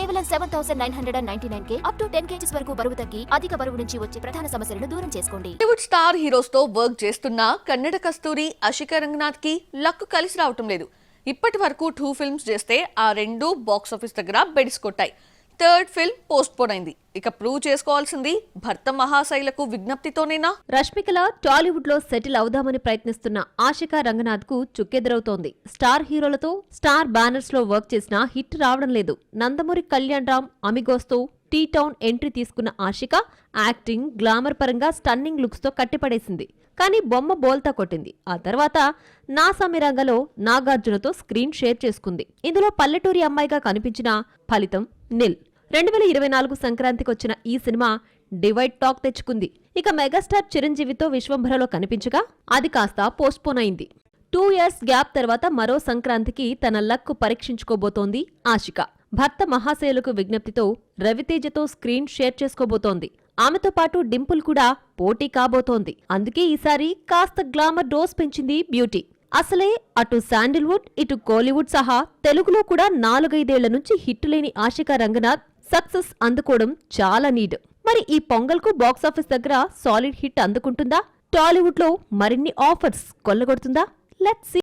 కేవలం 7,999 up to 10 kgs వరకు బరువు తగ్గి అధిక బరువు నుంచి వచ్చే ప్రధాన సమస్యలను దూరం చేసుకోండి. బాలీవుడ్ స్టార్ హీరోస్ తో వర్క్ చేస్తున్న కన్నడ కస్తూరి ఆశికా రంగనాథ్ కి లక్ కలిసి రావటం లేదు. ఇప్పటి వరకు 2 ఫిల్మ్స్ చేస్తే ఆ 2 బాక్స్ ఆఫీస్ దగ్గర బెడిసి కొట్టాయి. థర్డ్ ఫిల్మ్ పోస్ట్ పోన్ అయింది. ఇక ప్రూవ్ చేసుకోవాల్సింది భర్త మహాశైలకు విజ్ఞప్తితోనేనా? రష్మికల టాలీవుడ్ లో సెటిల్ అవుదామని ప్రయత్నిస్తున్న ఆశికా రంగనాథ్ కు చుక్కెదురవుతోంది. స్టార్ హీరోలతో స్టార్ బ్యానర్స్ లో వర్క్ చేసినా హిట్ రావడం లేదు. నందమూరి కళ్యాణ్ రామ్ అమిగోస్తో టీ టౌన్ ఎంట్రీ తీసుకున్న ఆశిక యాక్టింగ్, గ్లామర్ పరంగా స్టన్నింగ్ లుక్స్ తో కట్టిపడేసింది. కానీ బొమ్మ బోల్తా కొట్టింది. ఆ తర్వాత నా సమిరంగలో నాగార్జునతో స్క్రీన్ షేర్ చేసుకుంది. ఇందులో పల్లెటూరి అమ్మాయిగా కనిపించిన ఫలితం నిల్. 2024 సంక్రాంతికి వచ్చిన ఈ సినిమా డివైడ్ టాక్ తెచ్చుకుంది. ఇక మెగాస్టార్ చిరంజీవితో విశ్వంభరలో కనిపించగా అది కాస్త పోస్ట్పోన్ అయింది. 2 years గ్యాప్ తర్వాత మరో సంక్రాంతికి తన లక్కు పరీక్షించుకోబోతోంది ఆశిక. భర్త మహాశయులకు విజ్ఞప్తితో రవితేజతో స్క్రీన్ షేర్ చేసుకోబోతోంది. ఆమెతో పాటు డింపుల్ కూడా పోటీ కాబోతోంది. అందుకే ఈసారి కాస్త గ్లామర్ డోస్ పెంచింది బ్యూటీ. అసలే అటు శాండిల్వుడ్ ఇటు కోలీవుడ్ సహా తెలుగులో కూడా 4-5 ఏళ్ల నుంచి హిట్ లేని ఆశికా రంగనాథ్ సక్సెస్ అందుకోవడం చాలా నీడ్. మరి ఈ పొంగల్ కు బాక్సాఫీస్ దగ్గర సాలిడ్ హిట్ అందుకుంటుందా? టాలీవుడ్ లో మరిన్ని ఆఫర్స్ కొల్లగొడుతుందా? Let's see.